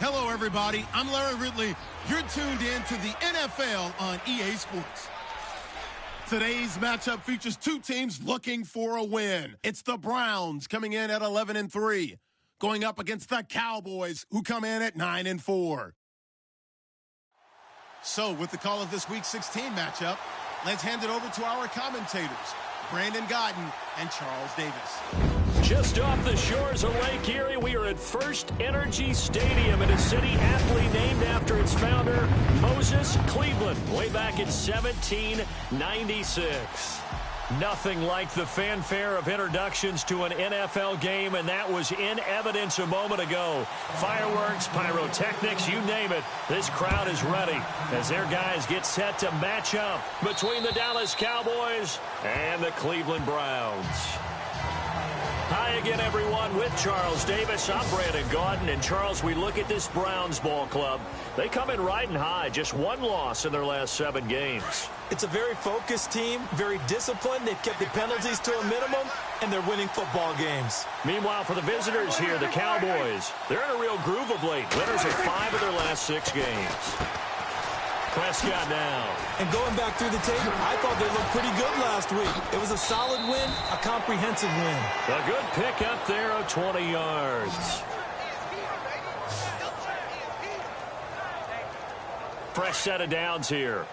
Hello, everybody. I'm Larry Ridley. You're tuned in to the NFL on EA Sports. Today's matchup features two teams looking for a win. It's the Browns coming in at 11-3, going up against the Cowboys, who come in at 9-4. So, with the call of this Week 16 matchup, let's hand it over to our commentators, Brandon Godden and Charles Davis. Just off the shores of Lake Erie, we are at First Energy Stadium in a city aptly named after its founder, Moses Cleveland, way back in 1796. Nothing like the fanfare of introductions to an NFL game, and that was in evidence a moment ago. Fireworks, pyrotechnics, you name it. This crowd is ready as their guys get set to match up between the Dallas Cowboys and the Cleveland Browns. Hi again, everyone, with Charles Davis. I'm Brandon Gaudin. And, Charles, we look at this Browns ball club. They come in riding high, just one loss in their last 7 games. It's a very focused team, very disciplined. They've kept the penalties to a minimum, and they're winning football games. Meanwhile, for the visitors here, the Cowboys, they're in a real groove of late. Winners of 5 of their last 6 games. Prescott now. And going back through the tape, I thought they looked pretty good last week. It was a solid win, a comprehensive win. A good pick up there of 20 yards. Fresh set of downs here.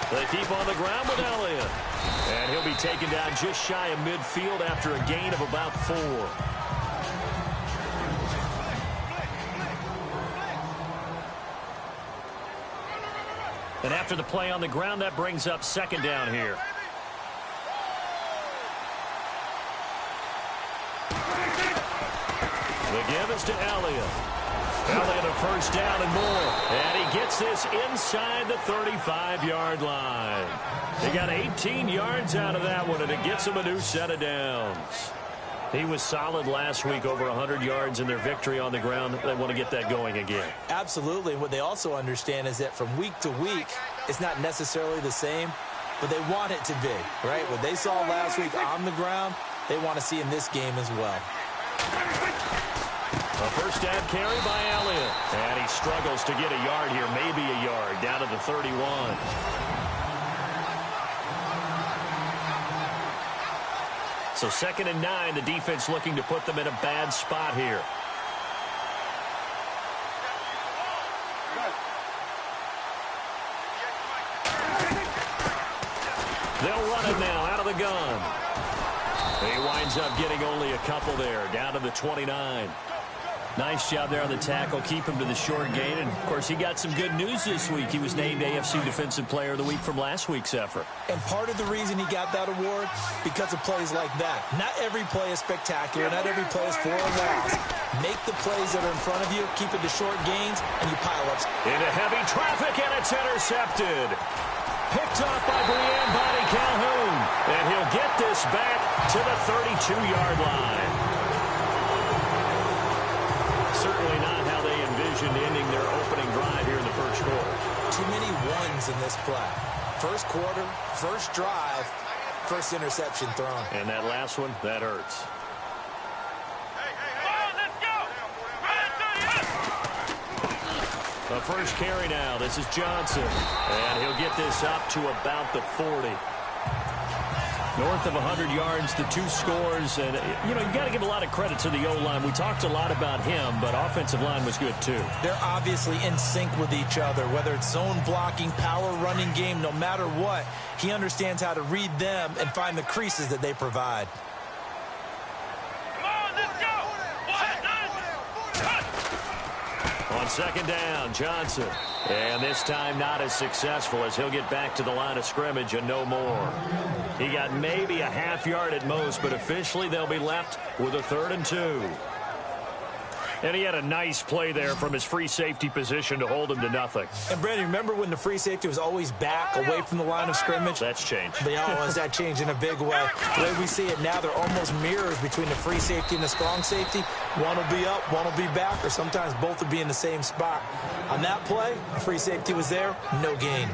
They keep on the ground with Elliott. And he'll be taken down just shy of midfield after a gain of about 4. And after the play on the ground, that brings up second down here. The give is to Elliott. Elliott a first down and more. And he gets this inside the 35-yard line. He got 18 yards out of that one, and it gets him a new set of downs. He was solid last week, over 100 yards in their victory on the ground. They want to get that going again. Absolutely. What they also understand is that from week to week, it's not necessarily the same, but they want it to be, right? What they saw last week on the ground, they want to see in this game as well. A first down carry by Elliott. And he struggles to get a yard here, maybe a yard, down to the 31. So 2nd and 9, the defense looking to put them in a bad spot here. They'll run it now out of the gun. He winds up getting only a couple there, down to the 29. Nice job there on the tackle. Keep him to the short gain. And, of course, he got some good news this week. He was named AFC Defensive Player of the Week from last week's effort. And part of the reason he got that award, because of plays like that. Not every play is spectacular. Not every play is for a loss. Make the plays that are in front of you, keep it to short gains, and you pile up. Into heavy traffic, and it's intercepted. Picked off by Brian Body Calhoun. And he'll get this back to the 32-yard line. Certainly not how they envisioned ending their opening drive here in the first quarter. Too many ones in this play. First quarter, first drive, first interception thrown. And that last one, that hurts. The first carry now. This is Johnson. And he'll get this up to about the 40. North of 100 yards, the 2 scores. And, you got to give a lot of credit to the O-line. We talked a lot about him, but offensive line was good, too. They're obviously in sync with each other, whether it's zone blocking, power running game, no matter what. He understands how to read them and find the creases that they provide. On second down, Johnson. And this time not as successful as he'll get back to the line of scrimmage and no more. He got maybe a half yard at most, but officially they'll be left with a 3rd and 2. And he had a nice play there from his free safety position to hold him to nothing. And, Brandon, remember when the free safety was always back away from the line of scrimmage? That's changed. Has that changed in a big way? The way we see it now, they're almost mirrors between the free safety and the strong safety. One will be up, one will be back, or sometimes both will be in the same spot. On that play, the free safety was there, no gain.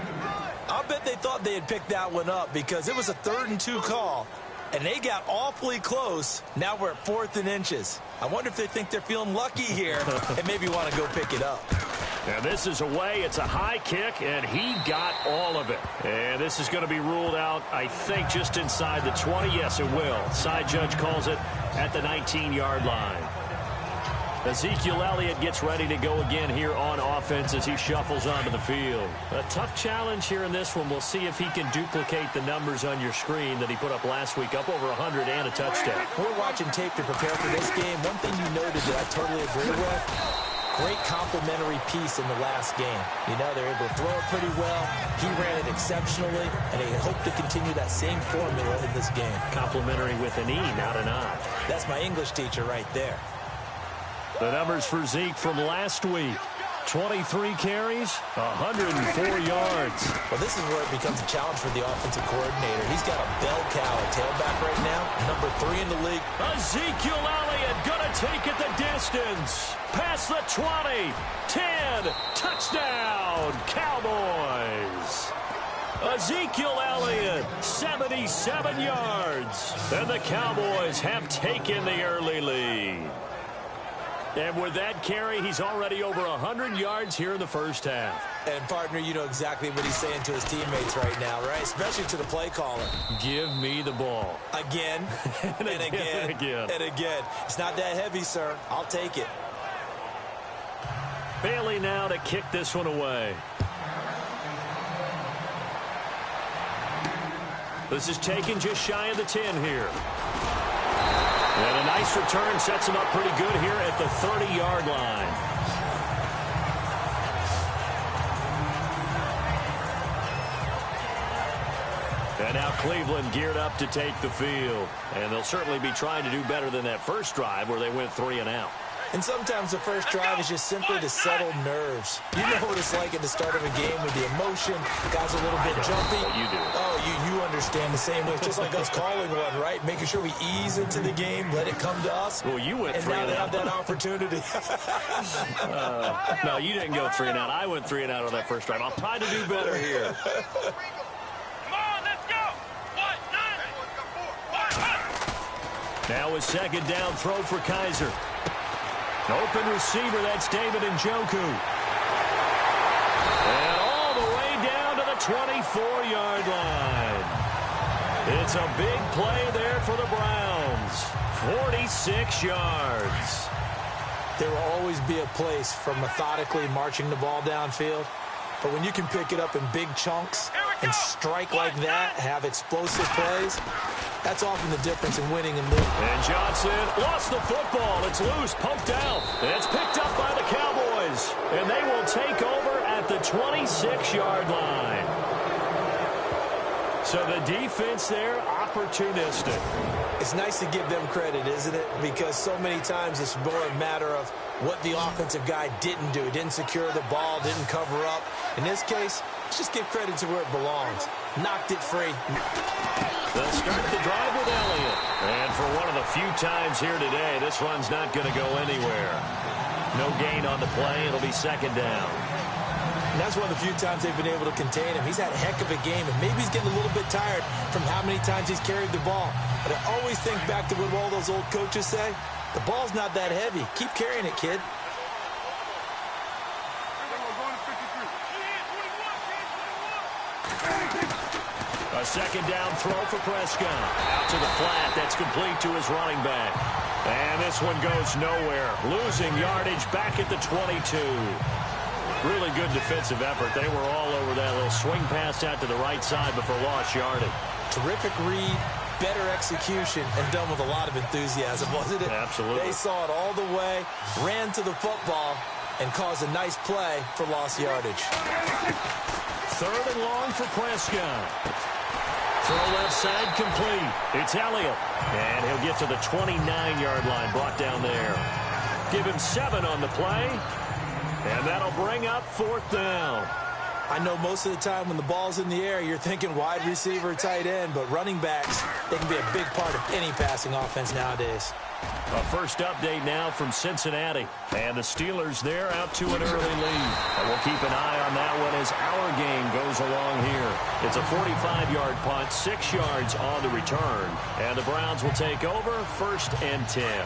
I'll bet they thought they had picked that one up because it was a 3rd and 2 call, and they got awfully close. Now we're at 4th and inches. I wonder if they think they're feeling lucky here and maybe want to go pick it up. And this is away. It's a high kick, and he got all of it. And this is going to be ruled out, I think, just inside the 20. Yes, it will. Side judge calls it at the 19-yard line. Ezekiel Elliott gets ready to go again here on offense as he shuffles onto the field. A tough challenge here in this one. We'll see if he can duplicate the numbers on your screen that he put up last week, up over 100 and a touchdown. We're watching tape to prepare for this game. One thing you noted that I totally agree with, great complimentary piece in the last game. You know, they're able to throw it pretty well. He ran it exceptionally, and they hope to continue that same formula in this game. Complimentary with an E, not an I. That's my English teacher right there. The numbers for Zeke from last week. 23 carries, 104 yards. Well, this is where it becomes a challenge for the offensive coordinator. He's got a bell cow at tailback right now, number 3 in the league. Ezekiel Elliott gonna take it the distance. Past the 20, 10, touchdown, Cowboys. Ezekiel Elliott, 77 yards. And the Cowboys have taken the early lead. And with that carry, he's already over 100 yards here in the first half. And, partner, you know exactly what he's saying to his teammates right now, right? Especially to the play caller. Give me the ball. Again, and again, and again. It's not that heavy, sir. I'll take it. Bailey now to kick this one away. This is taken just shy of the 10 here. And a nice return sets him up pretty good here at the 30-yard line. And now Cleveland geared up to take the field. And they'll certainly be trying to do better than that first drive where they went 3 and out. And sometimes the first drive is just simply to settle nerves. You know what it's like at the start of a game with the emotion. Guys a little bit jumpy. You do. Oh, you understand the same way. It's just like us calling one, right? Making sure we ease into the game, let it come to us. Well, you went 3 and out. And now they have that opportunity. No, you didn't go 3 and out. I went 3 and out on that first drive. I'll try to do better here. Now a second down throw for Kaiser. Open receiver, that's David Njoku. And all the way down to the 24-yard line. It's a big play there for the Browns. 46 yards. There will always be a place for methodically marching the ball downfield. But when you can pick it up in big chunks and strike like that, have explosive plays, that's often the difference in winning and losing. And Johnson lost the football. It's loose, poked out. And it's picked up by the Cowboys. And they will take over at the 26-yard line. So the defense there, opportunistic. It's nice to give them credit, isn't it? Because so many times it's more a matter of what the offensive guy didn't do. Didn't secure the ball, didn't cover up. In this case, let's just give credit to where it belongs. Knocked it free. They'll start the drive with Elliott. And for one of the few times here today, this run's not going to go anywhere. No gain on the play. It'll be second down. And that's one of the few times they've been able to contain him. He's had a heck of a game, and maybe he's getting a little bit tired from how many times he's carried the ball. But I always think back to what all those old coaches say. The ball's not that heavy. Keep carrying it, kid. A second down throw for Prescott. Out to the flat. That's complete to his running back. And this one goes nowhere. Losing yardage back at the 22. Really good defensive effort. They were all over that little swing pass out to the right side before lost yardage. Terrific read, better execution, and done with a lot of enthusiasm, wasn't it? Absolutely. They saw it all the way, ran to the football, and caused a nice play for lost yardage. Third and long for Prescott. Throw left side complete. It's Elliott. And he'll get to the 29-yard line, brought down there. Give him 7 on the play. And that'll bring up fourth down. I know most of the time when the ball's in the air, you're thinking wide receiver, tight end, but running backs, they can be a big part of any passing offense nowadays. A first update now from Cincinnati. And the Steelers, they're out to an early lead. And we'll keep an eye on that one as our game goes along here. It's a 45-yard punt, 6 yards on the return. And the Browns will take over, 1st and 10.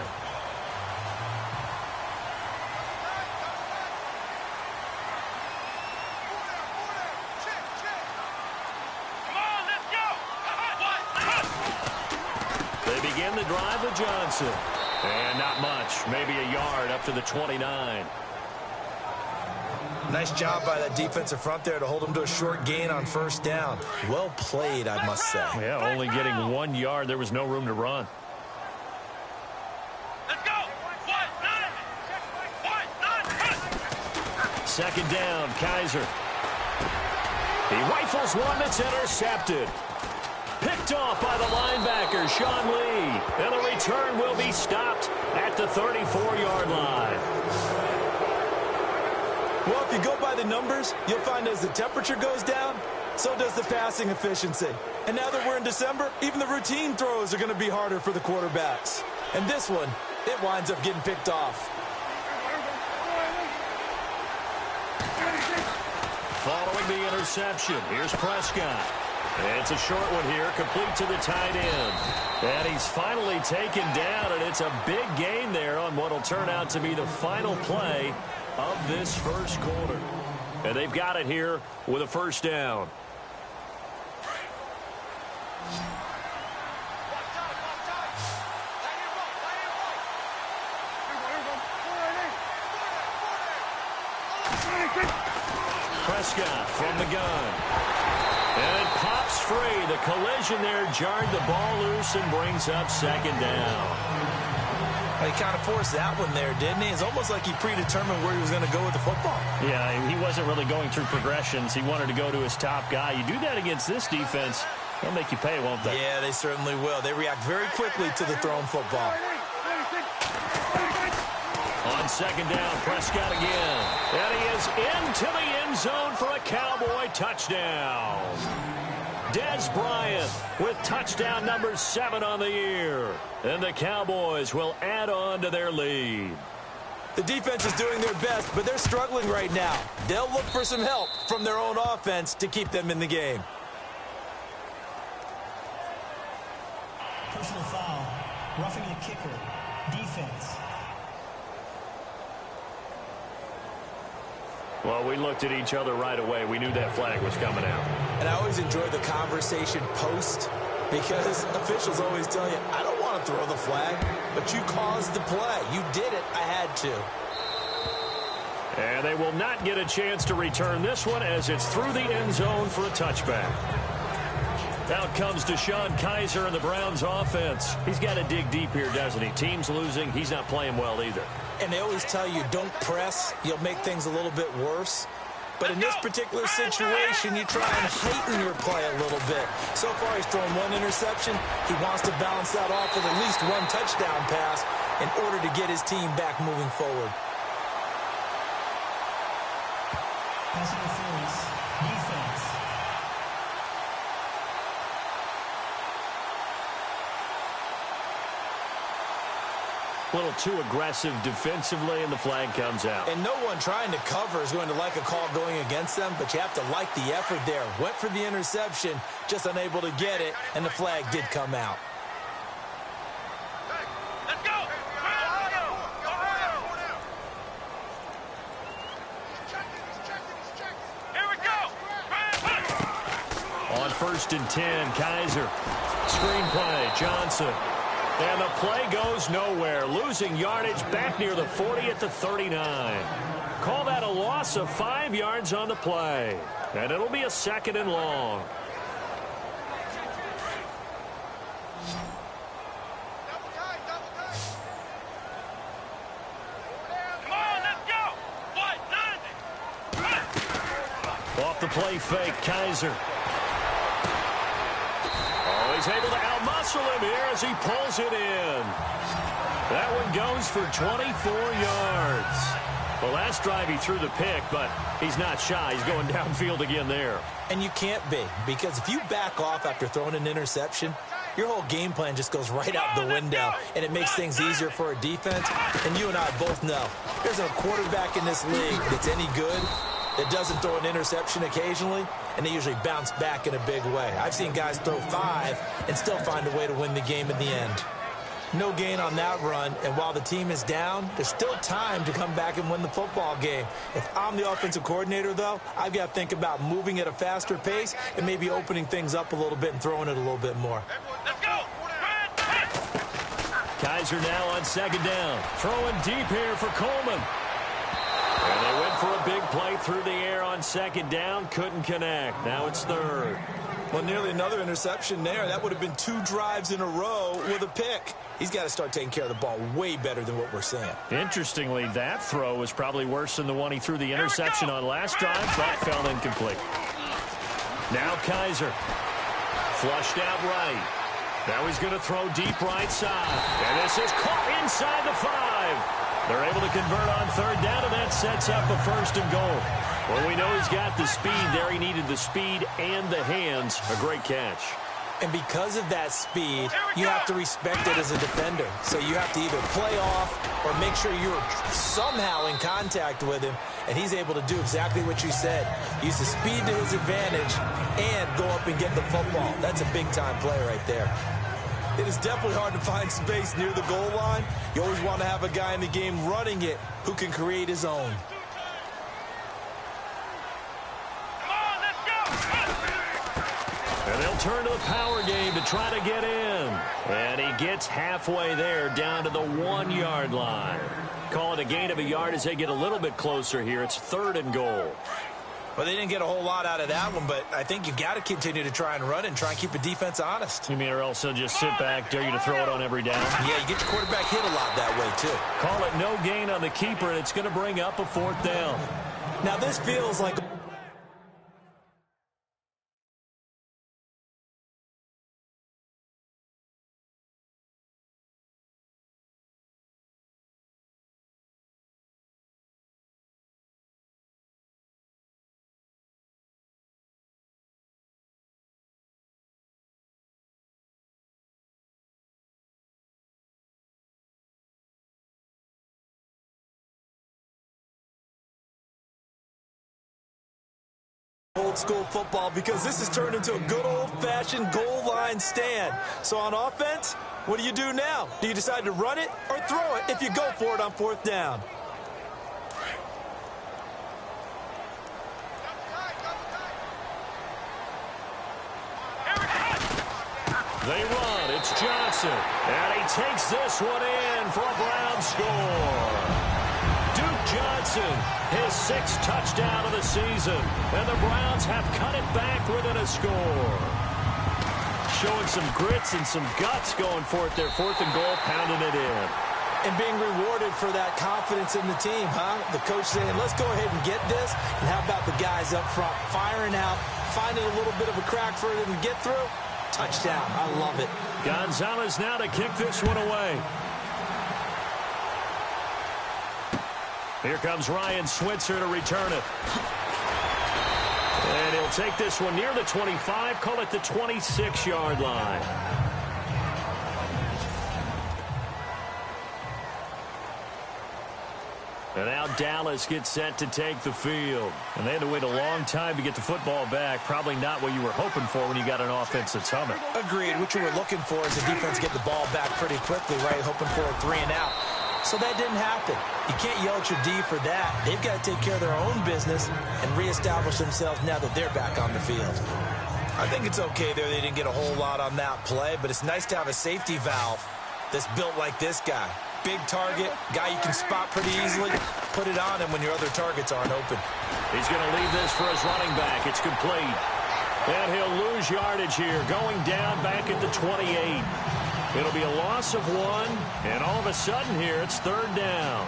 Begin the drive with Johnson. And not much. Maybe a yard up to the 29. Nice job by that defensive front there to hold them to a short gain on 1st down. Well played, I must say. Yeah, only getting 1 yard. There was no room to run. Let's go. 2nd down, Kaiser. He rifles one that's intercepted. Picked off by the linebacker, Sean Lee. And the return will be stopped at the 34-yard line. Well, if you go by the numbers, you'll find as the temperature goes down, so does the passing efficiency. And now that we're in December, even the routine throws are going to be harder for the quarterbacks. And this one, it winds up getting picked off. Following the interception, here's Prescott. It's a short one here, complete to the tight end. And he's finally taken down, and it's a big gain there on what will turn out to be the final play of this first quarter. And they've got it here with a 1st down. Prescott from the gun. And it pops free. The collision there jarred the ball loose and brings up 2nd down. He kind of forced that one there, didn't he? It's almost like he predetermined where he was going to go with the football. Yeah, he wasn't really going through progressions. He wanted to go to his top guy. You do that against this defense, they'll make you pay, won't they? Yeah, they certainly will. They react very quickly to the thrown football. On 2nd down, Prescott again. And he is into the end zone for a Cowboy touchdown. Dez Bryant with touchdown number 7 on the year. And the Cowboys will add on to their lead. The defense is doing their best, but they're struggling right now. They'll look for some help from their own offense to keep them in the game. Personal foul, roughing the kicker, defense. Well, we looked at each other right away. We knew that flag was coming out. And I always enjoy the conversation post because officials always tell you, I don't want to throw the flag, but you caused the play. You did it. I had to. And they will not get a chance to return this one as it's through the end zone for a touchback. Out comes Deshaun Kaiser and the Browns offense. He's got to dig deep here, doesn't he? Team's losing. He's not playing well either. And they always tell you, don't press. You'll make things a little bit worse. But in this particular situation, you try and heighten your play a little bit. So far, he's thrown 1 interception. He wants to balance that off with at least 1 touchdown pass in order to get his team back moving forward. Pass interference, defense. A little too aggressive defensively, and the flag comes out. And no one trying to cover is going to like a call going against them, but you have to like the effort there. Went for the interception, just unable to get it, and the flag did come out. Let's go. Here we go. On 1st and 10, Kaiser. Screen play, Johnson. And the play goes nowhere. Losing yardage back near the 40 at the 39. Call that a loss of 5 yards on the play. And it'll be a 2nd and long. Come on, let's go. Off the play fake, Kaiser. He's able to outmuscle him here as he pulls it in. That one goes for 24 yards. Well, last drive he threw the pick, but he's not shy. He's going downfield again there. And you can't be, because if you back off after throwing an interception, your whole game plan just goes right out the window, and it makes things easier for a defense. And you and I both know there's a quarterback in this league that's any good that doesn't throw an interception occasionally, and they usually bounce back in a big way. I've seen guys throw 5 and still find a way to win the game in the end. No gain on that run, and while the team is down, there's still time to come back and win the football game. If I'm the offensive coordinator, though, I've got to think about moving at a faster pace and maybe opening things up a little bit and throwing it a little bit more. Let's go. Kaiser now on second down. Throwing deep here for Coleman. And they went for a big play through the air on second down. Couldn't connect. Now it's third. Well, nearly another interception there. That would have been 2 drives in a row with a pick. He's got to start taking care of the ball way better than what we're saying. Interestingly, that throw was probably worse than the one he threw the interception on last drive, but fell incomplete. Now Kaiser. Flushed out right. Now he's going to throw deep right side. And this is caught inside the 5. They're able to convert on third down, and that sets up a 1st and goal. Well, we know he's got the speed there. He needed the speed and the hands. A great catch. And because of that speed, you have to respect it as a defender. So you have to either play off or make sure you're somehow in contact with him, and he's able to do exactly what you said. Use the speed to his advantage and go up and get the football. That's a big-time play right there. It is definitely hard to find space near the goal line. You always want to have a guy in the game running it who can create his own. And they'll turn to the power game to try to get in. And he gets halfway there down to the 1-yard line. Call it a gain of a yard as they get a little bit closer here. It's 3rd and goal. Well, they didn't get a whole lot out of that one, but I think you've got to continue to try and run and try and keep the defense honest. You mean or else they'll just sit back, dare you to throw it on every down? Yeah, you get your quarterback hit a lot that way, too. Call it no gain on the keeper, and it's going to bring up a 4th down. Now, this feels like... old school football, because this has turned into a good old-fashioned goal line stand. So on offense, what do you do now? Do you decide to run it or throw it if you go for it on 4th down? They run. It's Johnson. And he takes this one in for a Brown score. Johnson, his 6th touchdown of the season, and the Browns have cut it back within a score. Showing some grits and some guts going for it there, 4th and goal, pounding it in. And being rewarded for that confidence in the team, huh? The coach saying, let's go ahead and get this, and how about the guys up front firing out, finding a little bit of a crack for them to get through? Touchdown. I love it. Gonzalez now to kick this one away. Here comes Ryan Switzer to return it. And he'll take this one near the 25, call it the 26-yard line. And now Dallas gets set to take the field. And they had to wait a long time to get the football back. Probably not what you were hoping for when you got an offense that's humming. Agreed. What you were looking for is the defense get the ball back pretty quickly, right? Hoping for a 3 and out. So that didn't happen. You can't yell at your D for that. They've got to take care of their own business and reestablish themselves now that they're back on the field. I think it's okay there. They didn't get a whole lot on that play, but it's nice to have a safety valve that's built like this guy. Big target, guy you can spot pretty easily. Put it on him when your other targets aren't open. He's going to leave this for his running back. It's complete. And he'll lose yardage here, going down back at the 28. It'll be a loss of 1, and all of a sudden here, it's 3rd down.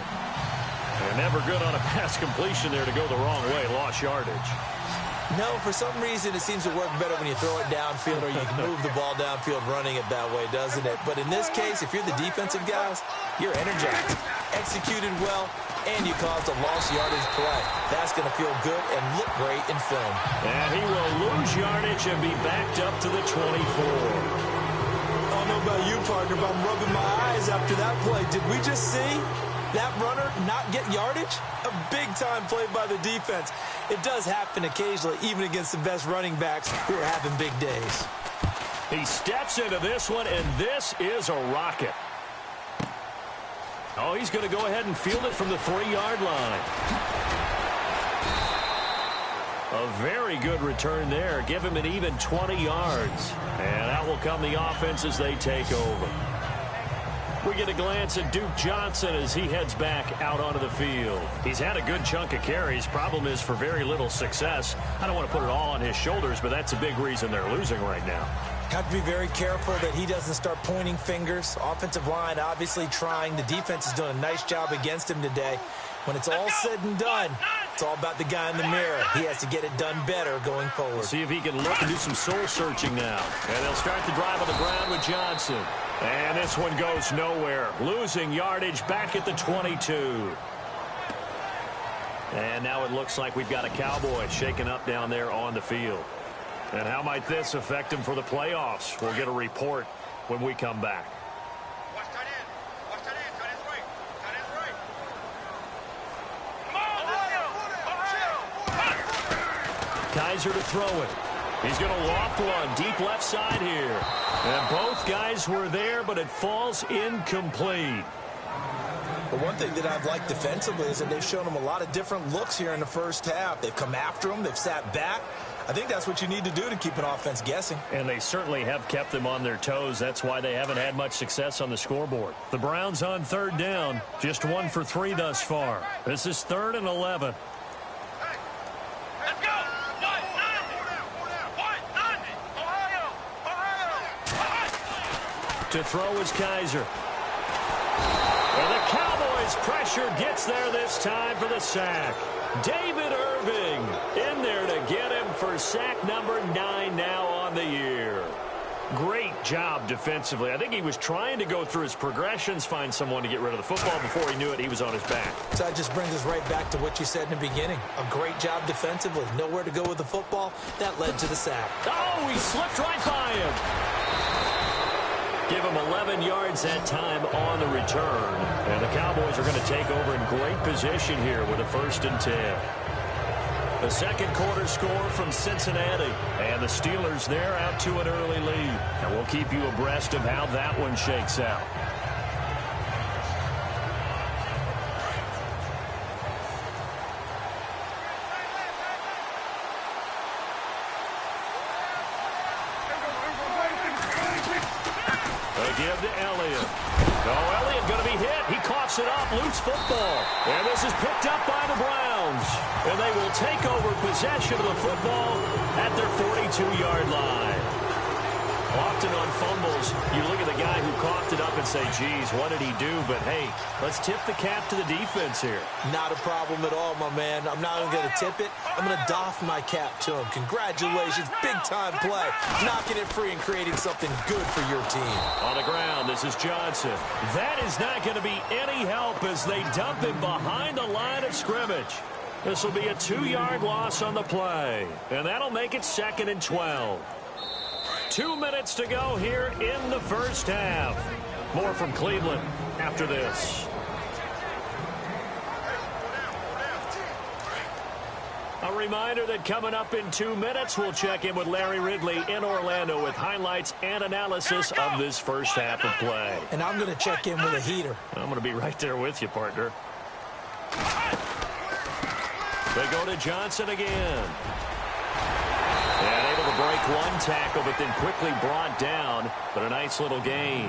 And never good on a pass completion there to go the wrong way, lost yardage. No, for some reason, it seems to work better when you throw it downfield or you can move the ball downfield running it that way, doesn't it? But in this case, if you're the defensive guys, you're energized, executed well, and you caused a lost yardage play. That's going to feel good and look great in film. And he will lose yardage and be backed up to the 24. I don't know about you, partner, but I'm rubbing my eyes after that play. Did we just see that runner not get yardage? A big-time play by the defense. It does happen occasionally, even against the best running backs who are having big days. He steps into this one, and this is a rocket. Oh, he's going to go ahead and field it from the 3-yard line. A very good return there. Give him an even 20 yards. And out will come the offense as they take over. We get a glance at Duke Johnson as he heads back out onto the field. He's had a good chunk of carries. Problem is for very little success. I don't want to put it all on his shoulders, but that's a big reason they're losing right now. Have to be very careful that he doesn't start pointing fingers. Offensive line obviously trying. The defense is doing a nice job against him today. When it's all said and done, it's all about the guy in the mirror. He has to get it done better going forward. See if he can look and do some soul searching now. And they'll start the drive on the ground with Johnson. And this one goes nowhere. Losing yardage back at the 22. And now it looks like we've got a Cowboy shaken up down there on the field. And how might this affect him for the playoffs? We'll get a report when we come back. Watch tight end. Watch tight end. Tight end's right. Tight end's right. Come on, Kaiser to throw it. He's going to loft one deep left side here. And both guys were there, but it falls incomplete. But one thing that I've liked defensively is that they've shown him a lot of different looks here in the first half. They've come after him. They've sat back. I think that's what you need to do to keep an offense guessing. And they certainly have kept them on their toes. That's why they haven't had much success on the scoreboard. The Browns on 3rd down. Just 1 for 3 thus far. This is 3rd and 11. let's go. 190. Ohio. To throw is Kaiser. And the Cowboys pressure gets there this time for the sack. David Irving in there to get him for sack number 9 now on the year. Great job defensively. I think he was trying to go through his progressions, find someone to get rid of the football. Before he knew it, he was on his back. So that just brings us right back to what you said in the beginning. A great job defensively. Nowhere to go with the football. That led to the sack. Oh, he slipped right by him. Give him 11 yards that time on the return. And the Cowboys are going to take over in great position here with a 1st and 10. The second quarter score from Cincinnati. And the Steelers, they're out to an early lead. And we'll keep you abreast of how that one shakes out. They give to Elliott. Oh, Elliott going to be hit. He coughs it up. Loose football. And this is picked up by the Browns. And they will take over possession of the football at their 42-yard line. Often on fumbles, you look at the guy who coughed it up and say, geez, what did he do? But, hey, let's tip the cap to the defense here. Not a problem at all, my man. I'm not even going to tip it. I'm going to doff my cap to him. Congratulations. Big-time play. Knocking it free and creating something good for your team. On the ground, this is Johnson. That is not going to be any help as they dump him behind the line of scrimmage. This will be a 2-yard loss on the play. And that'll make it 2nd and 12. 2 minutes to go here in the first half. More from Cleveland after this. A reminder that coming up in 2 minutes, we'll check in with Larry Ridley in Orlando with highlights and analysis of this first half of play. And I'm going to check in with a heater. I'm going to be right there with you, partner. They go to Johnson again. And able to break one tackle, but then quickly brought down. But a nice little gain.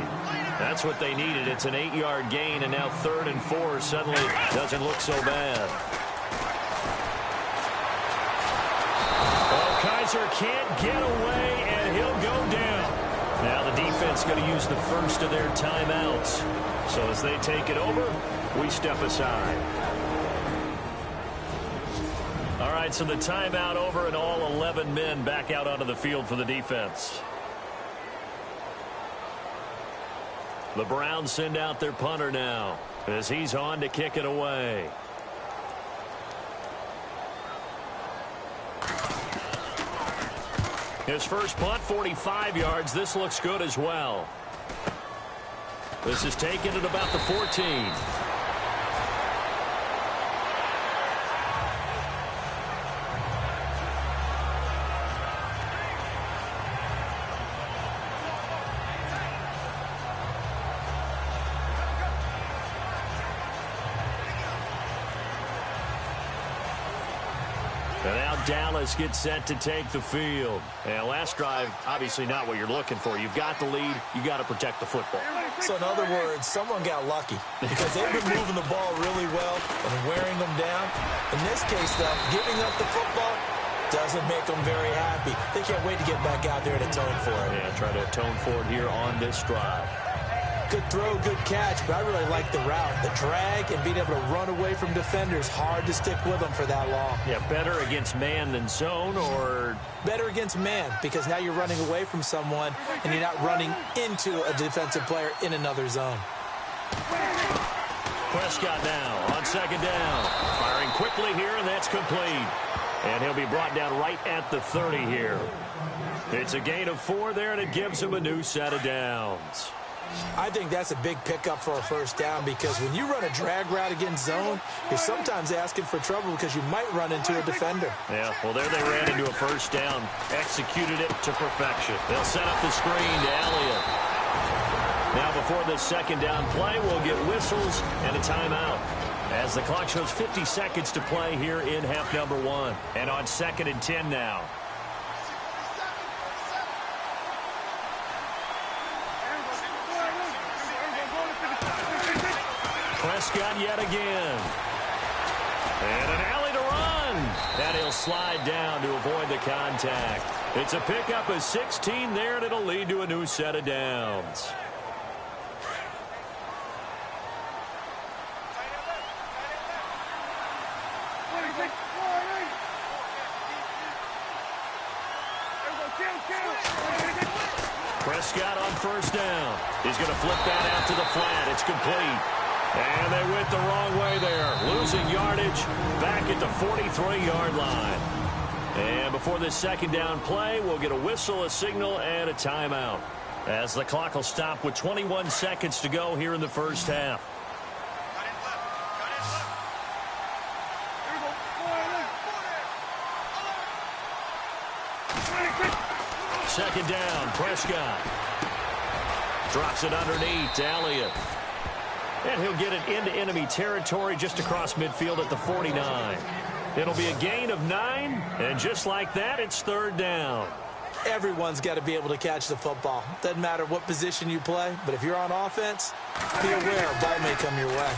That's what they needed. It's an 8-yard gain, and now 3rd and 4 suddenly doesn't look so bad. Oh, Kaiser can't get away, and he'll go down. Now the defense going to use the first of their timeouts. So as they take it over, we step aside. All right, so the timeout over and all 11 men back out onto the field for the defense. The Browns send out their punter now as he's on to kick it away. His first punt, 45 yards. This looks good as well. This is taken at about the 14. And now Dallas gets set to take the field. And last drive, obviously not what you're looking for. You've got the lead. You got to protect the football. So in other words, someone got lucky because they've been moving the ball really well and wearing them down. In this case, though, giving up the football doesn't make them very happy. They can't wait to get back out there and atone for it. Yeah, try to atone for it here on this drive. Good throw, good catch, but I really like the route. The drag and being able to run away from defenders, hard to stick with them for that long. Yeah, better against man than zone, or better against man, because now you're running away from someone and you're not running into a defensive player in another zone. Prescott now on second down. Firing quickly here, and that's complete. And he'll be brought down right at the 30 here. It's a gain of 4 there, and it gives him a new set of downs. I think that's a big pickup for a first down, because when you run a drag route against zone, you're sometimes asking for trouble because you might run into a defender. Yeah, well, there they ran into a first down, executed it to perfection. They'll set up the screen to Elliott. Now before this second down play, we'll get whistles and a timeout, as the clock shows 50 seconds to play here in half number 1. And on 2nd and 10 now. Prescott yet again. And an alley to run. And he'll slide down to avoid the contact. It's a pickup of 16 there, and it'll lead to a new set of downs. Prescott on first down. He's going to flip that out to the flat. It's complete. And they went the wrong way there. Losing yardage back at the 43-yard line. And before this second down play, we'll get a whistle, a signal, and a timeout, as the clock will stop with 21 seconds to go here in the first half. Second down, Prescott. Drops it underneath to Elliott. And he'll get it into enemy territory just across midfield at the 49. It'll be a gain of 9, and just like that, it's third down. Everyone's got to be able to catch the football. Doesn't matter what position you play, but if you're on offense, be aware a ball may come your way.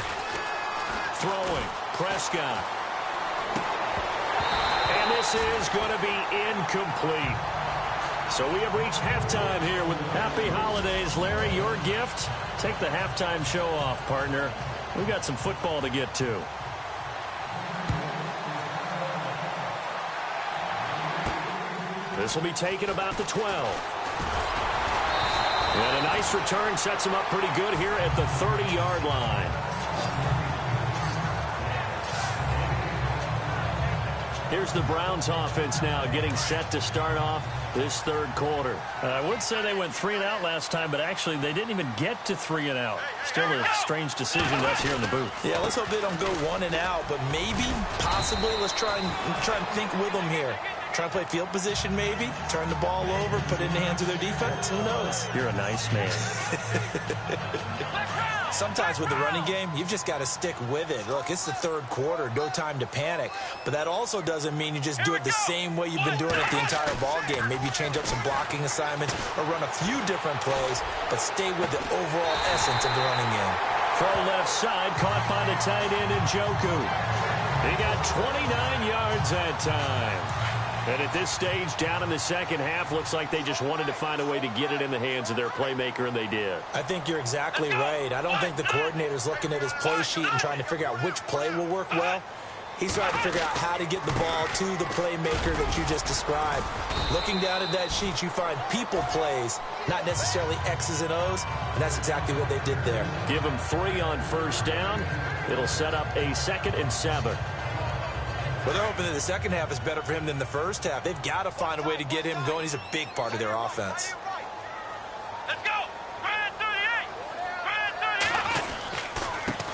Throwing, Prescott. And this is going to be incomplete. So we have reached halftime here with Happy Holidays. Larry, your gift? Take the halftime show off, partner. We've got some football to get to. This will be taken about the 12. And a nice return sets him up pretty good here at the 30-yard line. Here's the Browns offense now getting set to start off this third quarter. I would say they went 3 and out last time, but actually they didn't even get to 3 and out. Still a strange decision to us here in the booth. Yeah, let's hope they don't go 1 and out, but maybe, possibly, let's try and think with them here. Try to play field position maybe, turn the ball over, put it in the hands of their defense. Who knows? You're a nice man. Sometimes with the running game, you've just got to stick with it. Look, it's the third quarter, no time to panic. But that also doesn't mean you just do it the same way you've been doing it the entire ball game. Maybe change up some blocking assignments or run a few different plays, but stay with the overall essence of the running game. Throw left side, caught by the tight end Njoku. He got 29 yards that time. And at this stage, down in the second half, looks like they just wanted to find a way to get it in the hands of their playmaker, and they did. I think you're exactly right. I don't think the coordinator's looking at his play sheet and trying to figure out which play will work well. He's trying to figure out how to get the ball to the playmaker that you just described. Looking down at that sheet, you find people plays, not necessarily X's and O's, and that's exactly what they did there. Give them 3 on first down. It'll set up a 2nd and 7. Well, they're hoping that the second half is better for him than the first half. They've got to find a way to get him going. He's a big part of their offense. Let's go! Grand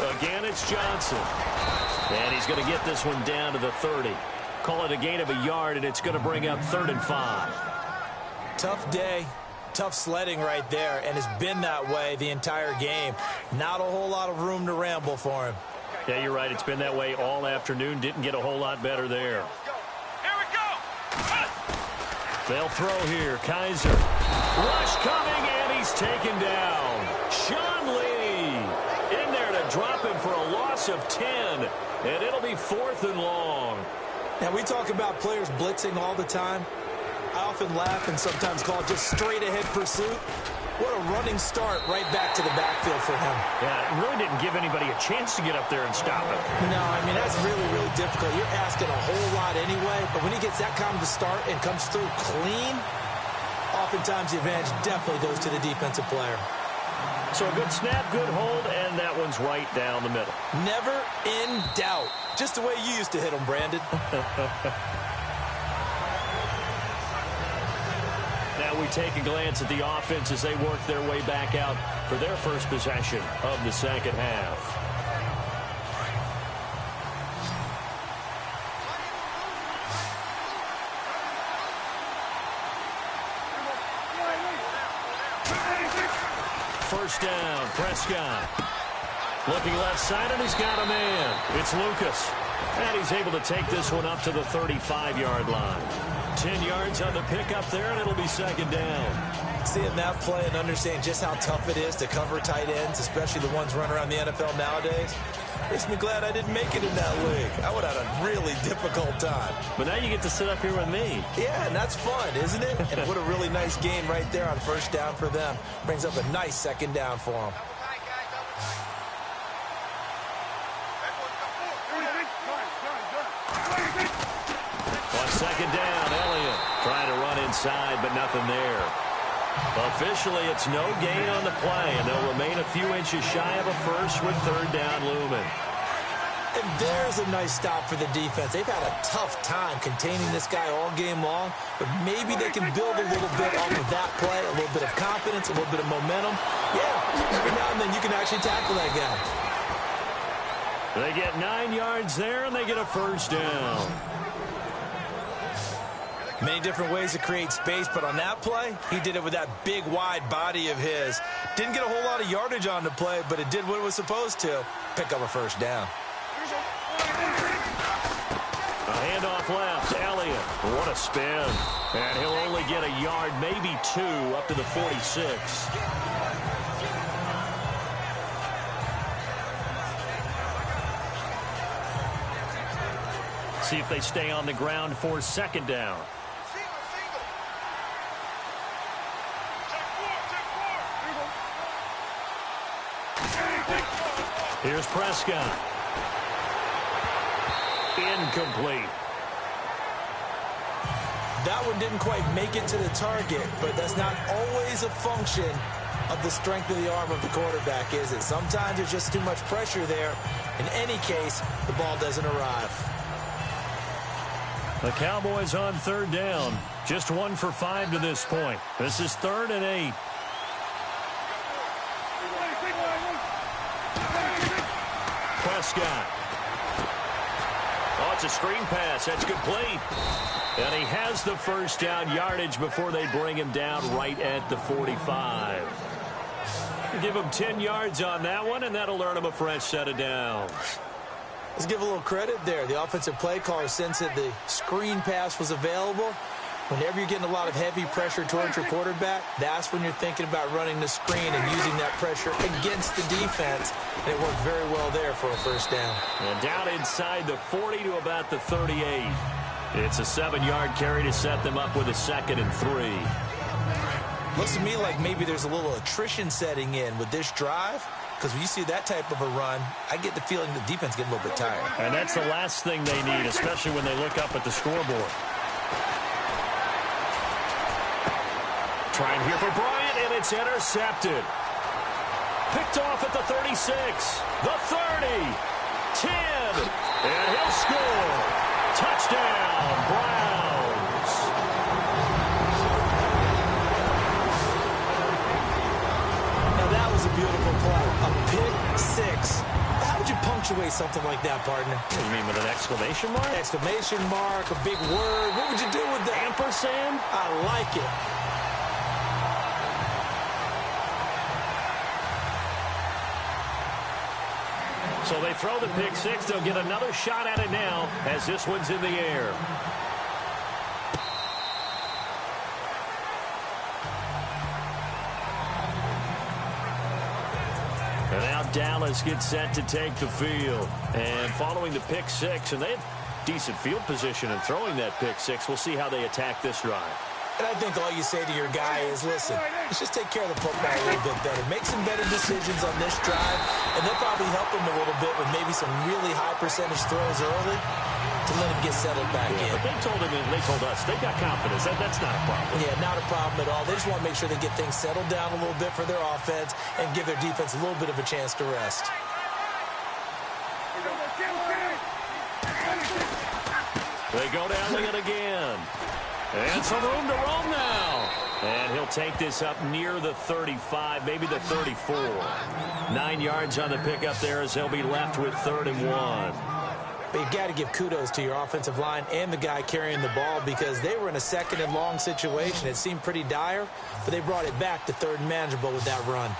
38! Again, it's Johnson. And he's going to get this one down to the 30. Call it a gain of a yard, and it's going to bring up 3rd and 5. Tough day. Tough sledding right there, and it's been that way the entire game. Not a whole lot of room to ramble for him. Yeah, you're right. It's been that way all afternoon. Didn't get a whole lot better there. Here we go! They'll throw here. Kaiser. Rush coming, and he's taken down. Sean Lee in there to drop him for a loss of 10, and it'll be 4th and long. Now, we talk about players blitzing all the time. I often laugh and sometimes call it just straight-ahead pursuit. What a running start right back to the backfield for him. Yeah, it really didn't give anybody a chance to get up there and stop it. No, I mean, that's really, really difficult. You're asking a whole lot anyway, but when he gets that kind of a start and comes through clean, oftentimes the advantage definitely goes to the defensive player. So a good snap, good hold, and that one's right down the middle. Never in doubt. Just the way you used to hit them, Brandon. Now we take a glance at the offense as they work their way back out for their first possession of the second half. First down, Prescott. Looking left side, and he's got a man. It's Lucas. And he's able to take this one up to the 35-yard line. 10 yards on the pickup there, and it'll be second down. Seeing that play and understanding just how tough it is to cover tight ends, especially the ones running around the NFL nowadays, makes me glad I didn't make it in that league. I would have had a really difficult time. But now you get to sit up here with me. Yeah, and that's fun, isn't it? And what a really nice game right there on first down for them. Brings up a nice second down for them. On second down, Elliott trying to run inside, but nothing there. Officially, it's no gain on the play, and they'll remain a few inches shy of a first with third down looming. And there's a nice stop for the defense. They've had a tough time containing this guy all game long, but maybe they can build a little bit off of that play, a little bit of confidence, a little bit of momentum. Yeah, every now and then you can actually tackle that guy. They get 9 yards there, and they get a first down. Many different ways to create space, but on that play, he did it with that big, wide body of his. Didn't get a whole lot of yardage on the play, but it did what it was supposed to. Pick up a first down. A handoff left, Elliott. What a spin. And he'll only get a yard, maybe 2, up to the 46. See if they stay on the ground for second down. Here's Prescott. Incomplete. That one didn't quite make it to the target, but that's not always a function of the strength of the arm of the quarterback, is it? Sometimes there's just too much pressure there. In any case, the ball doesn't arrive. The Cowboys on third down. Just 1 for 5 to this point. This is 3rd and 8. Prescott. Oh, it's a screen pass. That's complete. And he has the first down yardage before they bring him down right at the 45. Give him 10 yards on that one, and that'll earn him a fresh set of downs. Let's give a little credit there. The offensive play caller sensed that the screen pass was available. Whenever you're getting a lot of heavy pressure towards your quarterback, that's when you're thinking about running the screen and using that pressure against the defense. And it worked very well there for a first down. And down inside the 40 to about the 38. It's a 7-yard carry to set them up with a 2nd and 3. Looks to me like maybe there's a little attrition setting in with this drive. Because when you see that type of a run, I get the feeling the defense getting a little bit tired. And that's the last thing they need, especially when they look up at the scoreboard. Trying here for Bryant, and it's intercepted. Picked off at the 36, the 30, 10, and he'll score. Touchdown, Browns. Now that was a beautiful play. A pick six. How would you punctuate something like that, partner? What do you mean, with an exclamation mark? Exclamation mark, a big word. What would you do with that? Ampersand? I like it. So they throw the pick six. They'll get another shot at it now as this one's in the air. And now Dallas gets set to take the field. And following the pick six, and they had decent field position in throwing that pick six. We'll see how they attack this drive. And I think all you say to your guy is, listen, let's just take care of the football a little bit better. Make some better decisions on this drive, and they'll probably help him a little bit with maybe some really high percentage throws early to let him get settled back in. But they told him, and they told us, they got confidence. That's not a problem. Yeah, not a problem at all. They just want to make sure they get things settled down a little bit for their offense and give their defense a little bit of a chance to rest. They go to Elliott again. And some room to roam now. And he'll take this up near the 35, maybe the 34. 9 yards on the pickup there as they'll be left with 3rd and 1. But you've got to give kudos to your offensive line and the guy carrying the ball because they were in a 2nd and long situation. It seemed pretty dire, but they brought it back to 3rd and manageable with that run.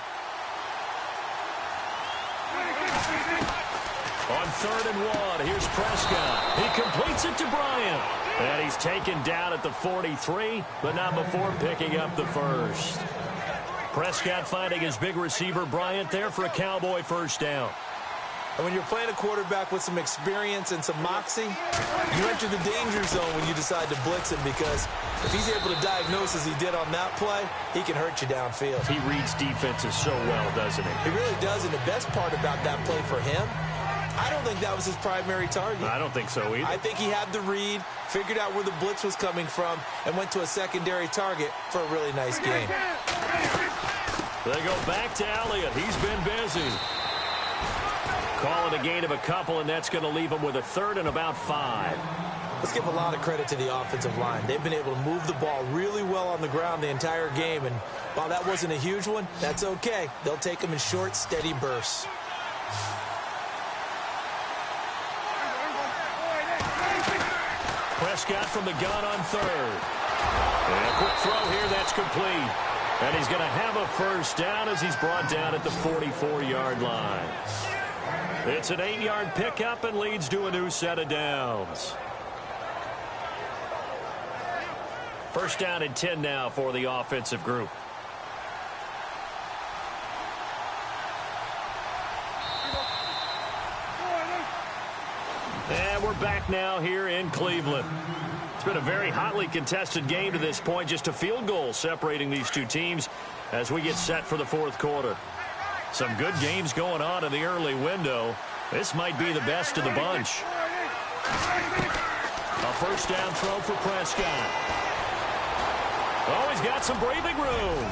On 3rd and 1, here's Prescott. He completes it to Bryant. And he's taken down at the 43, but not before picking up the first. Prescott finding his big receiver Bryant there for a Cowboy first down. And when you're playing a quarterback with some experience and some moxie, you enter the danger zone when you decide to blitz him because if he's able to diagnose as he did on that play, he can hurt you downfield. He reads defenses so well, doesn't he? He really does, and the best part about that play for him, I don't think that was his primary target. I don't think so either. I think he had the read, figured out where the blitz was coming from, and went to a secondary target for a really nice game. They go back to Elliott. He's been busy. Call it a gain of a couple, and that's going to leave him with a 3rd and about 5. Let's give a lot of credit to the offensive line. They've been able to move the ball really well on the ground the entire game, and while that wasn't a huge one, that's okay. They'll take them in short, steady bursts. Prescott from the gun on 3rd. And a quick throw here, that's complete. And he's going to have a first down as he's brought down at the 44-yard line. It's an 8-yard pickup and leads to a new set of downs. First down and 10 now for the offensive group. And we're back now here in Cleveland. It's been a very hotly contested game to this point. Just a field goal separating these two teams as we get set for the 4th quarter. Some good games going on in the early window. This might be the best of the bunch. A first down throw for Prescott. Oh, he's got some breathing room.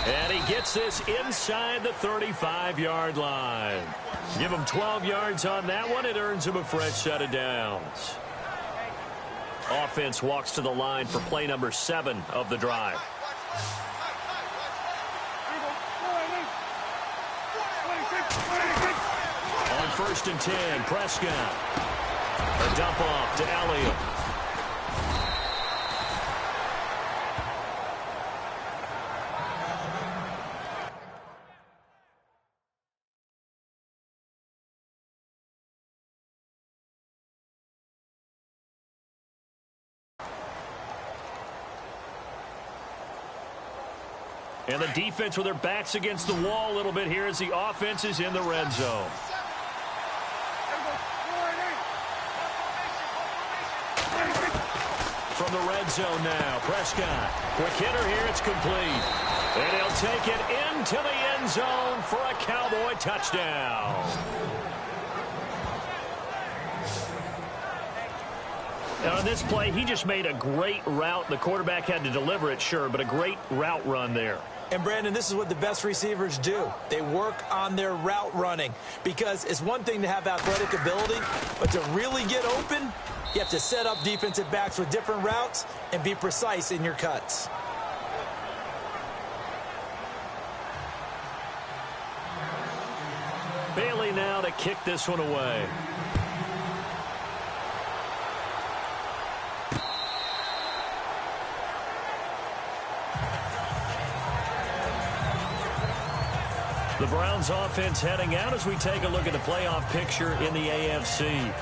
And he gets this inside the 35-yard line. Give him 12 yards on that one. It earns him a fresh set of downs. Offense walks to the line for play number 7 of the drive. On 1st and 10, Prescott. A dump off to Elliott. And the defense with their backs against the wall a little bit here as the offense is in the red zone. From the red zone now, Prescott. Quick hitter here, it's complete. And he'll take it into the end zone for a Cowboy touchdown. Now on this play, he just made a great route. The quarterback had to deliver it, sure, but a great route run there. And, Brandon, this is what the best receivers do. They work on their route running because it's one thing to have athletic ability, but to really get open, you have to set up defensive backs with different routes and be precise in your cuts. Bailey now to kick this one away. The Browns offense heading out as we take a look at the playoff picture in the AFC.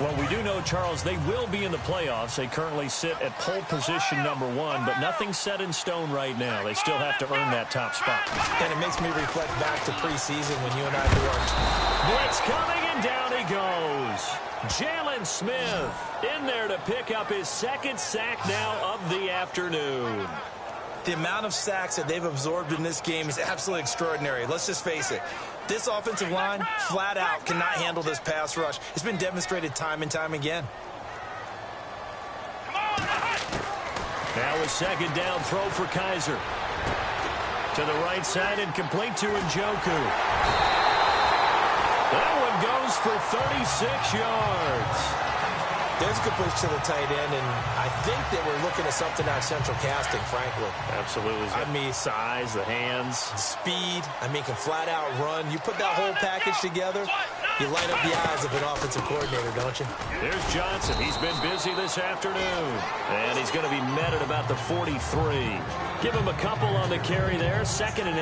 Well, we do know, Charles, they will be in the playoffs. They currently sit at pole position #1, but nothing's set in stone right now. They still have to earn that top spot. And it makes me reflect back to preseason when you and I do our... Blitz coming, and down he goes. Jalen Smith in there to pick up his second sack now of the afternoon. The amount of sacks that they've absorbed in this game is absolutely extraordinary. Let's just face it. This offensive line, flat out, cannot handle this pass rush. It's been demonstrated time and time again. Now a second down throw for Kaiser. To the right side and complete to Njoku. That one goes for 36 yards. There's a good push to the tight end, and I think they were looking at something out of central casting, frankly. Absolutely. I mean, size, the hands. Speed. I mean, can flat out run. You put that whole package together, you light up the eyes of an offensive coordinator, don't you? There's Johnson. He's been busy this afternoon. And he's going to be met at about the 43. Give him a couple on the carry there. 2nd and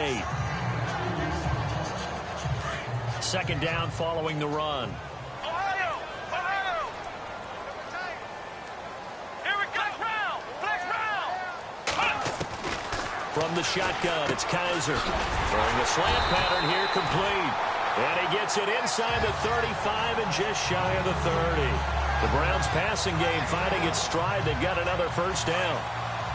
8. Second down following the run. From the shotgun, it's Kaiser. Throwing a slant pattern here, complete. And he gets it inside the 35 and just shy of the 30. The Browns passing game finding its stride. They've got another first down.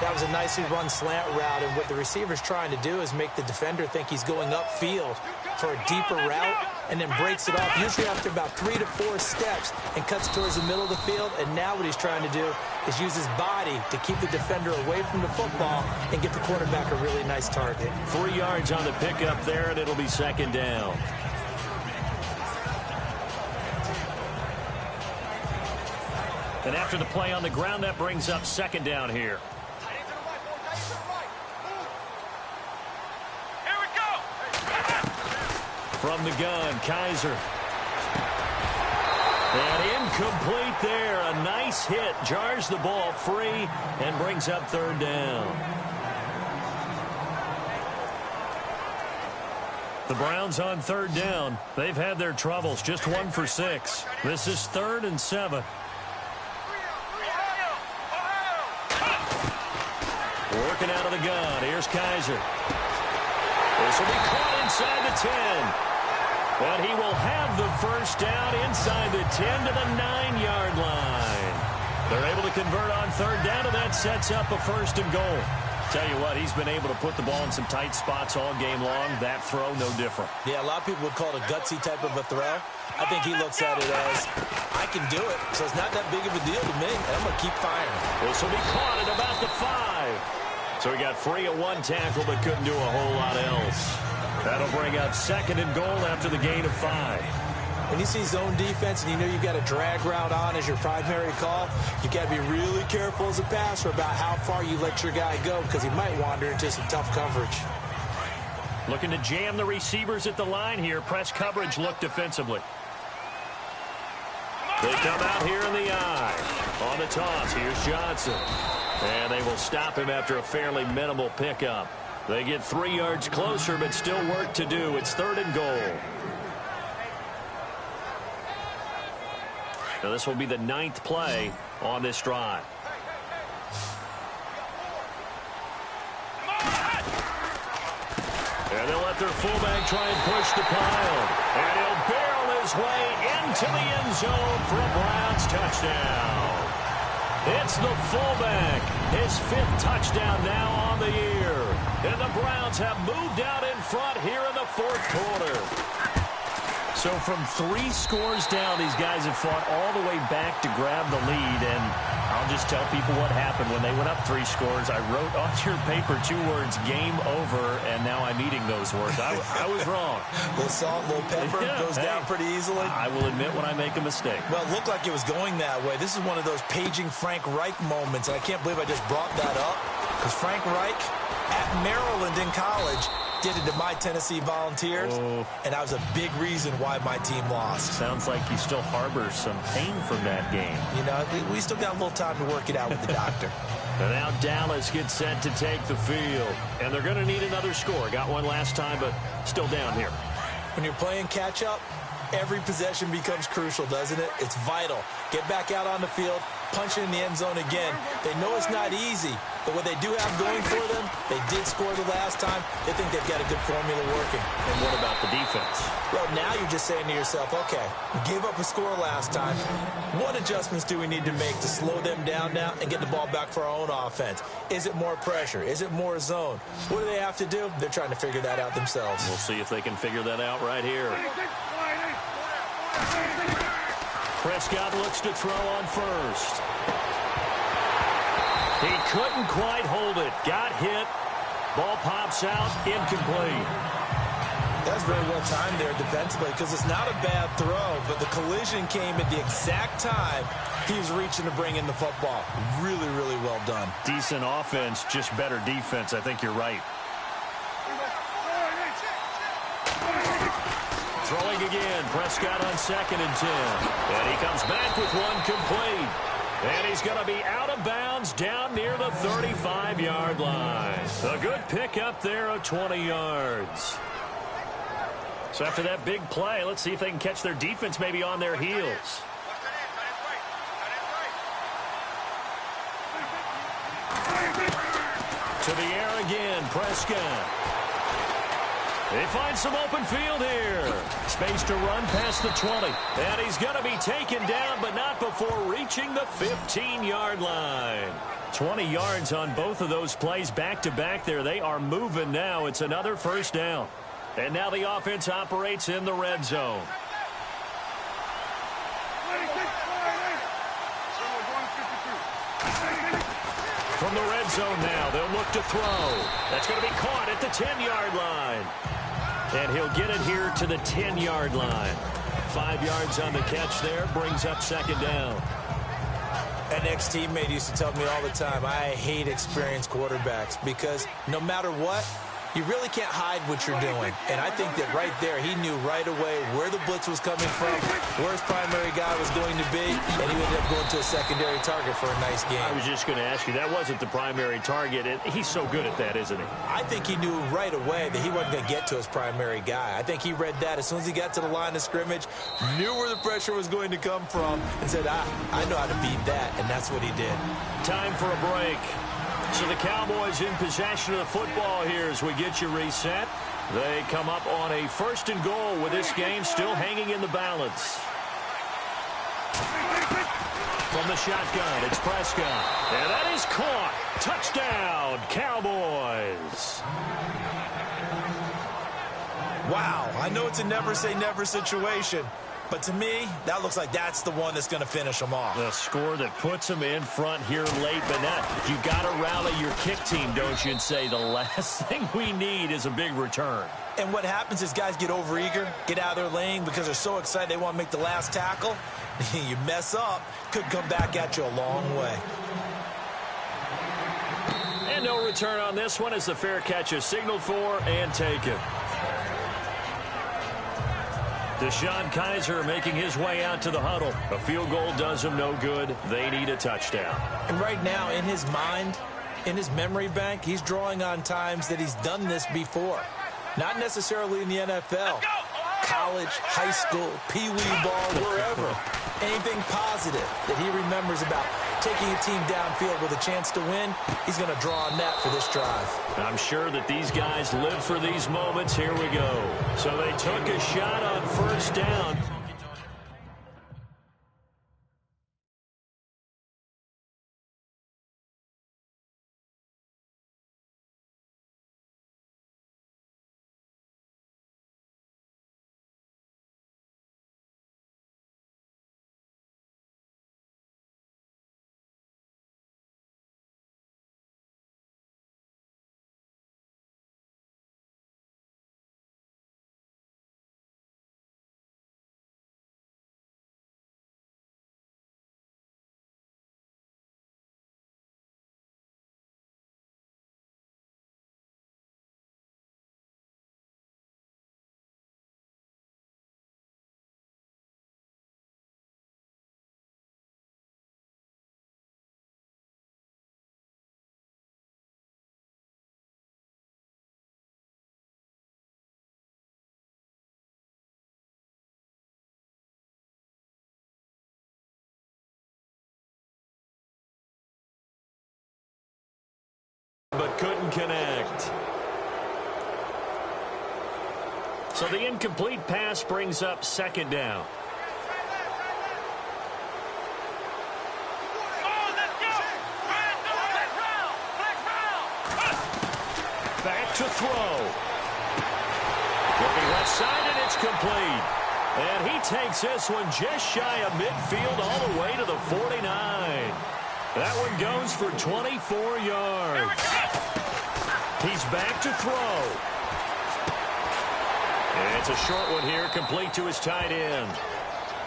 That was a nicely run slant route, and what the receiver's trying to do is make the defender think he's going upfield for a deeper route, and then breaks it off, usually after about 3 to 4 steps, and cuts towards the middle of the field. And now what he's trying to do is use his body to keep the defender away from the football and get the quarterback a really nice target. 3 yards on the pickup there, and it'll be second down. And after the play on the ground, that brings up second down here. From the gun, Kaiser. And incomplete there. A nice hit. Jars the ball free and brings up third down. The Browns on third down. They've had their troubles. Just 1 for 6. This is 3rd and 7. Working out of the gun. Here's Kaiser. This will be caught inside the 10. But he will have the first down inside the 10 to the 9-yard line. They're able to convert on third down, and that sets up a 1st and goal. Tell you what, he's been able to put the ball in some tight spots all game long. That throw, no different. Yeah, a lot of people would call it a gutsy type of a throw. I think he looks at it as, I can do it, so it's not that big of a deal to me, and I'm going to keep firing. This will be caught at about the 5. So he got free of 1 tackle, but couldn't do a whole lot else. That'll bring up 2nd and goal after the gain of 5. When you see zone defense and you know you've got a drag route on as your primary call, you got to be really careful as a passer about how far you let your guy go, because he might wander into some tough coverage. Looking to jam the receivers at the line here. Press coverage look defensively. They come out here in the eye. On the toss, here's Johnson. And they will stop him after a fairly minimal pickup. They get 3 yards closer, but still work to do. It's 3rd and goal. Now this will be the 9th play on this drive. And they'll let their fullback try and push the pile. And he'll barrel his way into the end zone for a Browns touchdown. It's the fullback. His 5th touchdown now on the year. And the Browns have moved out in front here in the 4th quarter. So from 3 scores down, these guys have fought all the way back to grab the lead. And I'll just tell people what happened when they went up 3 scores. I wrote on your paper 2 words, game over, and now I'm eating those words. I was wrong. A little salt, a little pepper, goes down pretty easily. I will admit when I make a mistake. Well, it looked like it was going that way. This is one of those paging Frank Reich moments, and I can't believe I just brought that up, because Frank Reich at Maryland in college did it to my Tennessee Volunteers, and that was a big reason why my team lost. Sounds like you still harbor some pain from that game. You know, we still got a little time to work it out with the doctor. And now Dallas gets set to take the field. And they're going to need another score. Got one last time, but still down here. When you're playing catch-up, every possession becomes crucial, doesn't it? It's vital. Get back out on the field, punch it in the end zone again. They know it's not easy, but what they do have going for them, they did score the last time. They think they've got a good formula working. And what about the defense? Well, now you're just saying to yourself, okay, we gave up a score last time. What adjustments do we need to make to slow them down now and get the ball back for our own offense? Is it more pressure? Is it more zone? What do they have to do? They're trying to figure that out themselves. We'll see if they can figure that out right here. Prescott looks to throw on first. He couldn't quite hold it. Got hit. Ball pops out. Incomplete. That's very well timed there defensively, because it's not a bad throw, but the collision came at the exact time he was reaching to bring in the football. Really, really well done. Decent offense, just better defense. I think you're right. Throwing again. Prescott on 2nd and 10. And he comes back with one complete. And he's going to be out of bounds down near the 35-yard line. A good pickup there of 20 yards. So after that big play, let's see if they can catch their defense maybe on their heels. To the air again, Prescott. They find some open field here. Space to run past the 20. And he's going to be taken down, but not before reaching the 15-yard line. 20 yards on both of those plays back-to-back there. They are moving now. It's another first down. And now the offense operates in the red zone. From the red zone now, they'll look to throw. That's going to be caught at the 10-yard line. And he'll get it here to the 10-yard line. 5 yards on the catch there, brings up 2nd down. An ex-teammate used to tell me all the time, I hate experienced quarterbacks, because no matter what, you really can't hide what you're doing. And I think that right there, he knew right away where the blitz was coming from, where his primary guy was going to be, and he ended up going to a secondary target for a nice game. I was just going to ask you, that wasn't the primary target, and he's so good at that, isn't he? I think he knew right away that he wasn't going to get to his primary guy. I think he read that as soon as he got to the line of scrimmage, knew where the pressure was going to come from, and said, I know how to beat that, and that's what he did. Time for a break. So the Cowboys in possession of the football here as we get you reset. They come up on a 1st and goal with this game still hanging in the balance. From the shotgun, it's Prescott. And that is caught. Touchdown, Cowboys. Wow, I know it's a never-say-never situation, but to me, that looks like that's the one that's going to finish them off. The score that puts them in front here late, but not. You got to rally your kick team, don't you, and say the last thing we need is a big return. And what happens is guys get overeager, get out of their lane because they're so excited they want to make the last tackle. You mess up, could come back at you a long way. And no return on this one as the fair catch is signaled for and taken. Deshaun Kaiser making his way out to the huddle. A field goal does him no good. They need a touchdown. And right now, in his mind, in his memory bank, he's drawing on times that he's done this before. Not necessarily in the NFL. College, high school, pee-wee ball, wherever. Anything positive that he remembers about taking a team downfield with a chance to win, he's going to draw on that for this drive. I'm sure that these guys live for these moments. Here we go. So they took a shot on 1st down. but couldn't connect. So the incomplete pass brings up second down. Back to throw. Looking left side, and it's complete. And he takes this one just shy of midfield all the way to the 49. That one goes for 24 yards. He's back to throw. And it's a short one here, complete to his tight end.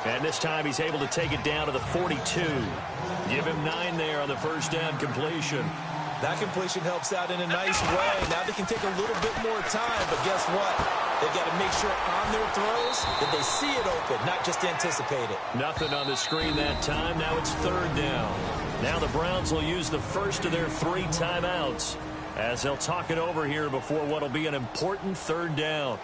And this time he's able to take it down to the 42. Give him 9 there on the first down completion. That completion helps out in a nice way. Now they can take a little bit more time, but guess what? They've got to make sure on their throws that they see it open, not just anticipate it. Nothing on the screen that time. Now it's third down. Now the Browns will use the first of their 3 timeouts as they'll talk it over here before what will be an important third down.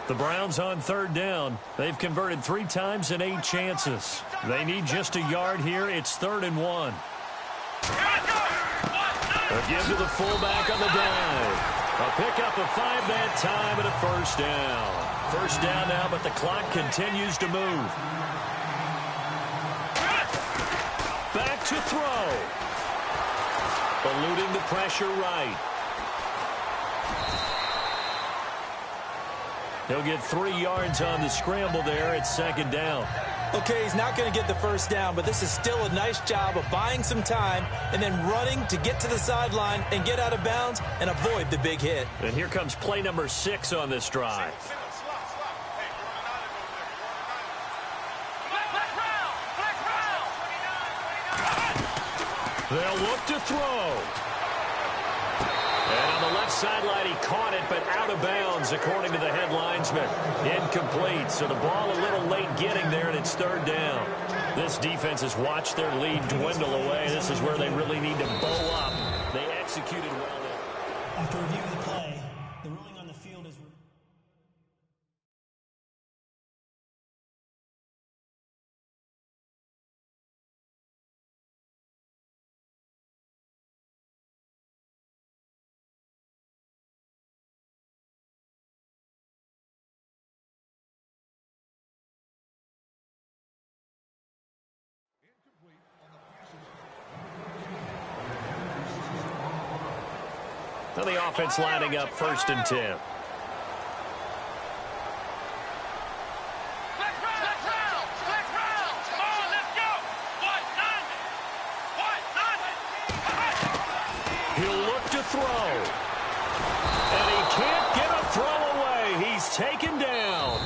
The Browns on third down. They've converted 3 times and 8 chances. They need just a yard here. It's 3rd and 1. A give to the fullback on the dive. A pickup of 5 that time and a first down. First down now, but the clock continues to move. Back to throw. Eluding the pressure right. He'll get 3 yards on the scramble there at second down. Okay, he's not going to get the first down, but this is still a nice job of buying some time and then running to get to the sideline and get out of bounds and avoid the big hit. And here comes play number 6 on this drive. They'll look to throw. And on the left sideline, he caught it, but out of bounds, according to the headlinesman. Incomplete, so the ball a little late getting there, and it's third down. This defense has watched their lead dwindle away. This is where they really need to bow up. They executed well there. After reviewing the play, the ruling on the field is... Now the offense lining up 1st and 10. He'll look to throw. And he can't get a throw away. He's taken down.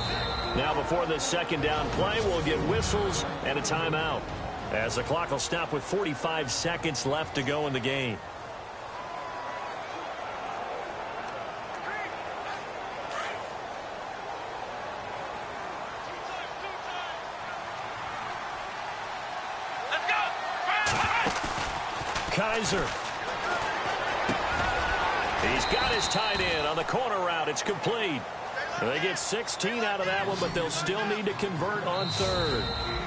Now before this second down play, we'll get whistles and a timeout, as the clock will stop with 45 seconds left to go in the game. Kaiser. He's got his tight end on the corner route. It's complete. They get 16 out of that one, but they'll still need to convert on third.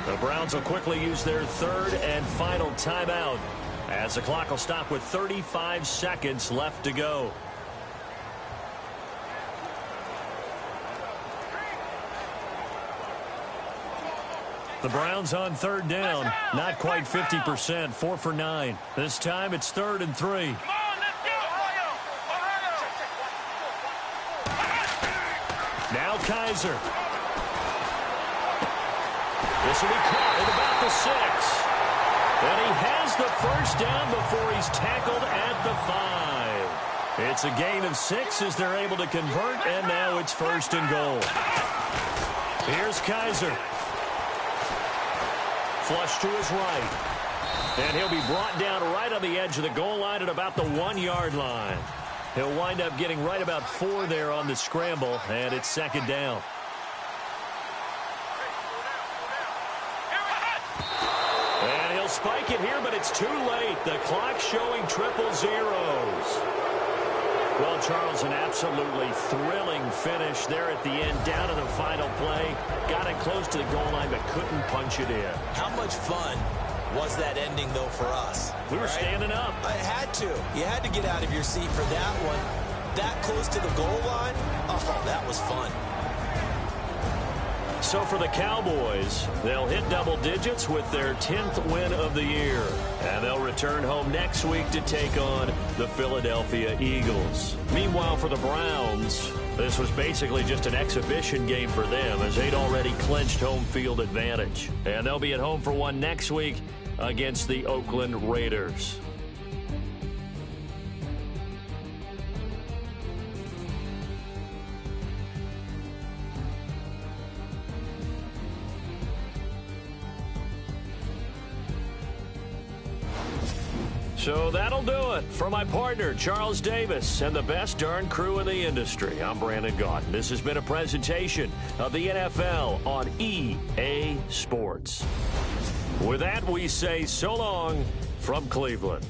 The Browns will quickly use their 3rd and final timeout, as the clock will stop with 35 seconds left to go. The Browns on third down, not quite 50%, 4 for 9. This time it's 3rd and 3. Now Kaiser. This will be caught at about the 6. And he has the first down before he's tackled at the 5. It's a gain of 6 as they're able to convert, and now it's 1st and goal. Here's Kaiser. Flush to his right. And he'll be brought down right on the edge of the goal line at about the 1-yard line. He'll wind up getting right about 4 there on the scramble, and it's second down. And he'll spike it here, but it's too late. The clock showing triple zeros. Well, Charles, an absolutely thrilling finish there at the end, down to the final play. Got it close to the goal line, but couldn't punch it in. How much fun was that ending, though, for us. We were standing up. I had to. You had to get out of your seat for that one. That close to the goal line, oh, that was fun. So for the Cowboys, they'll hit double digits with their 10th win of the year. And they'll return home next week to take on the Philadelphia Eagles. Meanwhile, for the Browns, this was basically just an exhibition game for them as they'd already clinched home field advantage. And they'll be at home for one next week against the Oakland Raiders. So that'll do it. For my partner, Charles Davis, and the best darn crew in the industry, I'm Brandon Gaudin. This has been a presentation of the NFL on EA Sports. With that, we say so long from Cleveland.